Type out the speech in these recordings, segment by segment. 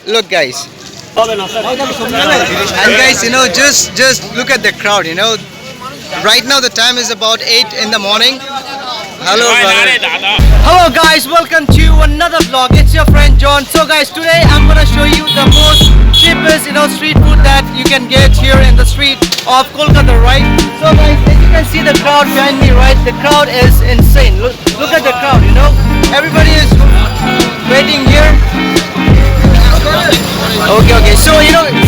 Look, guys. And guys, just look at the crowd. Right now the time is about 8 in the morning. Hello, brother. Hello, guys. Welcome to another vlog. It's your friend John. So, guys, today I'm gonna show you the most cheapest, street food that you can get here in the street of Kolkata, right? So, guys, as you can see the crowd behind me, right? The crowd is insane. Look at the crowd. Everybody is waiting here. Okay. So,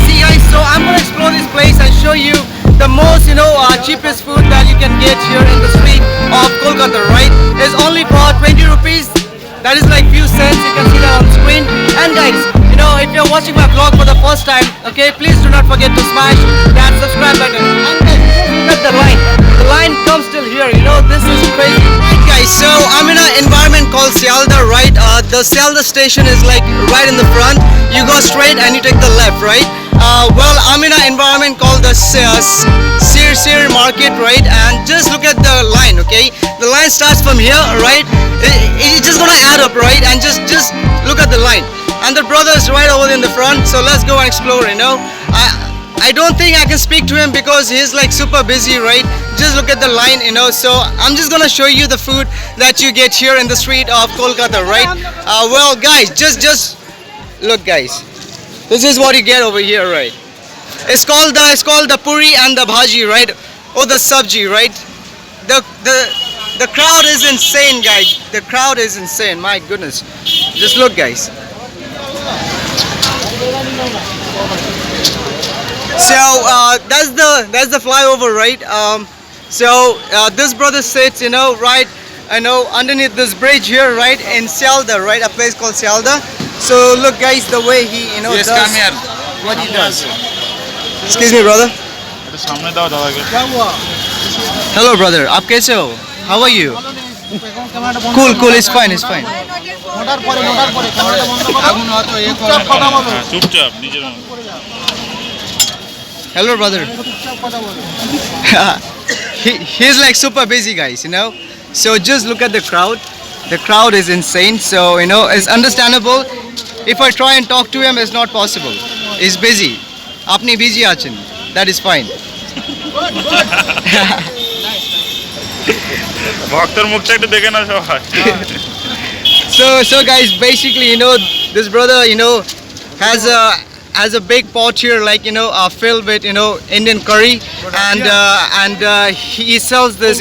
see, guys. So I'm gonna explore this place and show you the most, cheapest food that you can get here in the street of Kolkata, right? Is only for 20 rupees. That is like few cents. You can see that on screen. And guys, if you're watching my vlog for the first time, okay, please do not forget to smash that subscribe button. And guys, look at the line. The line comes till here. This is crazy. Right, guys. So I'm in an environment called Sialda, right? The Sialda station is like right in the front. You go straight and you take the left, right? Well, I'm in an environment called the Sir market, right? And just look at the line, okay? The line starts from here, right? It's just gonna add up, right? And just look at the line. And the brother is right over in the front, so let's go and explore, I don't think I can speak to him because he's like super busy, right? Just look at the line, so I'm just gonna show you the food that you get here in the street of Kolkata, right? Well, guys, just look, guys. This is what you get over here, right? It's called the puri and the bhaji, right? Or the sabji, right? The crowd is insane, guys. The crowd is insane. My goodness. Just look, guys. So that's the flyover, right? This brother sits, right, underneath this bridge here, right, in Sialda, right, a place called Sialda. So look, guys, the way he, yes, does come here. what he does. Excuse me, brother. Hello, brother. आप कैसे हो? How are you? Cool. It's fine. Hello, brother. He's like super busy, guys. So just look at the crowd. The crowd is insane. So it's understandable. If I try and talk to him, it's not possible. He's busy. Apni busy achen. That is fine. So guys, basically, this brother, has a big pot here, like filled with Indian curry, and he sells this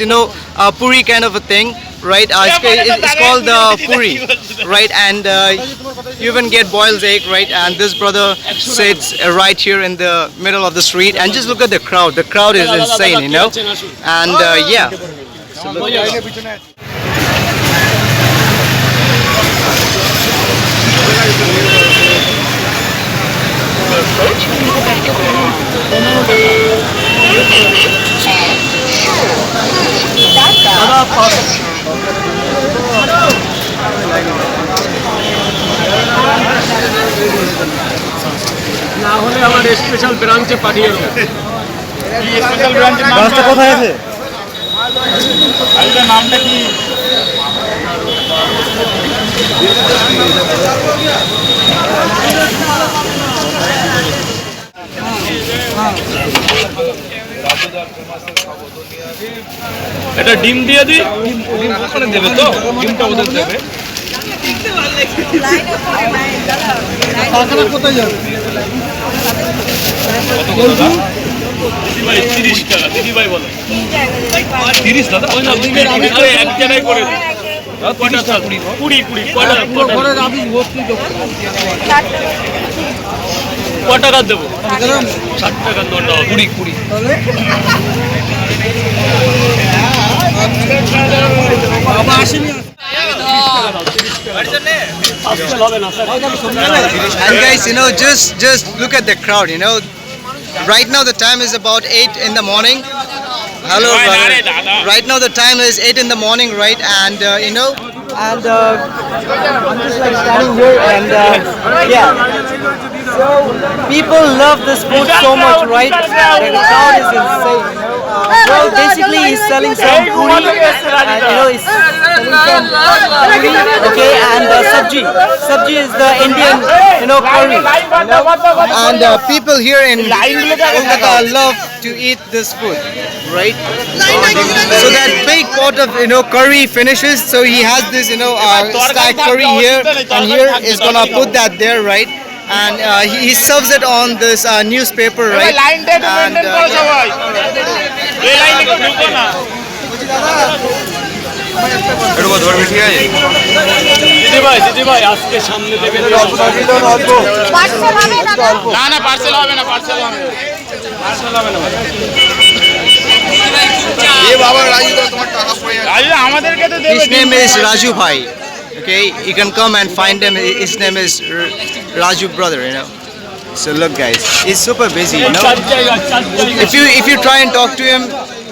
puri kind of a thing, right? It's called the puri, right? And you even get boiled egg, right? And this brother sits right here in the middle of the street, and just look at the crowd. The crowd is insane, and yeah. So look at না হলে আমাদের special ব্রাঞ্চে পাঠিয়ে দেব। Special ব্রাঞ্চের নামটা কোথায় আছে? আইটা নামটা কি? এটা ডিম দিয়ে দিই। ডিম ওখানে দেবে তো? ডিমটা ওদের দেবে। কাঁকড়া কোথায় যাবে? দিদিভাই 30 টাকা। দিদিভাই বলে 30 দাদা। ওই না আরে এক জায়গায় করে দিই। কয়টা 20 কয়টা ঘরে রাবি ভর্তি দেব। 60 কত টাকা দেব? 60 টাকা দরটা 20 তাহলে বাবা আসেনি। And guys, just look at the crowd. Right now the time is about 8 in the morning. Hello, brother. Right now the time is 8 in the morning, right? And I'm just like standing here, and yeah. So people love this food so much, right? The crowd is insane. Well, basically he's selling some puri and he's selling some puri, okay, and sabji. Sabji is the Indian, curry. And people here in Kolkata love to eat this food, right? So that big pot of curry finishes, so he has this stacked curry here, and here is gonna put that there, right? And he serves it on this newspaper, right? And দিদি ভাই আজকে সামনে থেকে না না parcel হবে না parcel হবে রাজু আমাদেরকে তো দেবে his name is Raju Bhai. Okay, you can come and find him. His name is Raju brother. So look, guys, he's super busy. If you try and talk to him,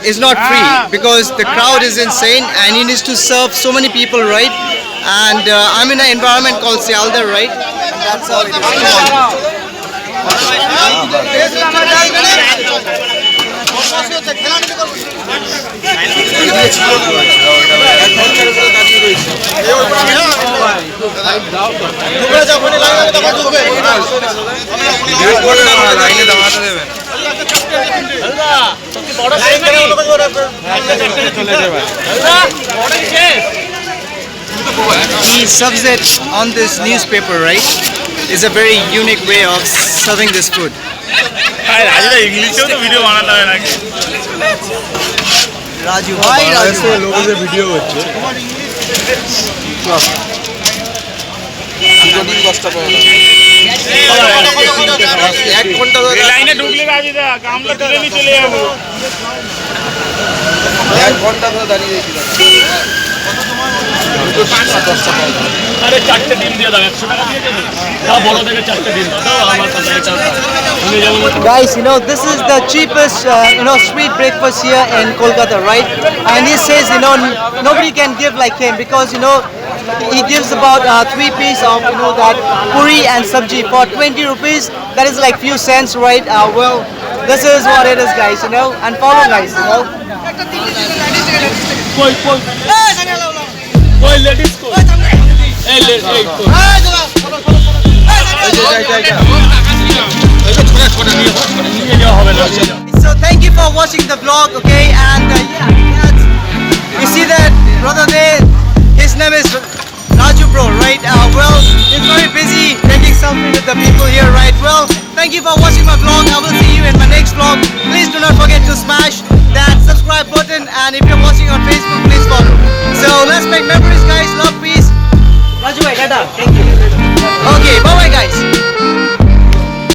it's not free because the crowd is insane and he needs to serve so many people, right? And I'm in an environment called Sialda, right? And that's how it He serves it on this newspaper, right? It's a very unique way of serving this food. রাজুদা ইংলিশেও তো video বানাতে হবে নাকি Raju Bhai, Raju. লোকেদের video হচ্ছে লাইনে ঢুকলে রাজুদা গামলা তুলে নিয়ে চলে যাবো আরে চারটে ডিম দিয়ে দাও 100 টাকা দিয়ে দেবে দাও বড় থেকে চারটে ডিম দাও আমার কাছে এটা তুমি যেমন Guys, this is the cheapest, street breakfast here in Kolkata, right? And he says, nobody can give like him because, he gives about 3 pieces of, that puri and sabji for 20 rupees. That is like few cents, right? Well, this is what it is, guys, and follow, guys, কই ladies কই এই ladies কই So thank you for watching the vlog, okay? And you see that brother there, his name is Raju bro, right? Well, he's very busy taking selfie with the people here, right? Well, thank you for watching my vlog. I will see you in my next vlog. Please do not forget to smash that subscribe button, and if you're watching on Facebook, please follow. So let's make memories, guys. Love, peace. Raju bhai, tata. Thank you.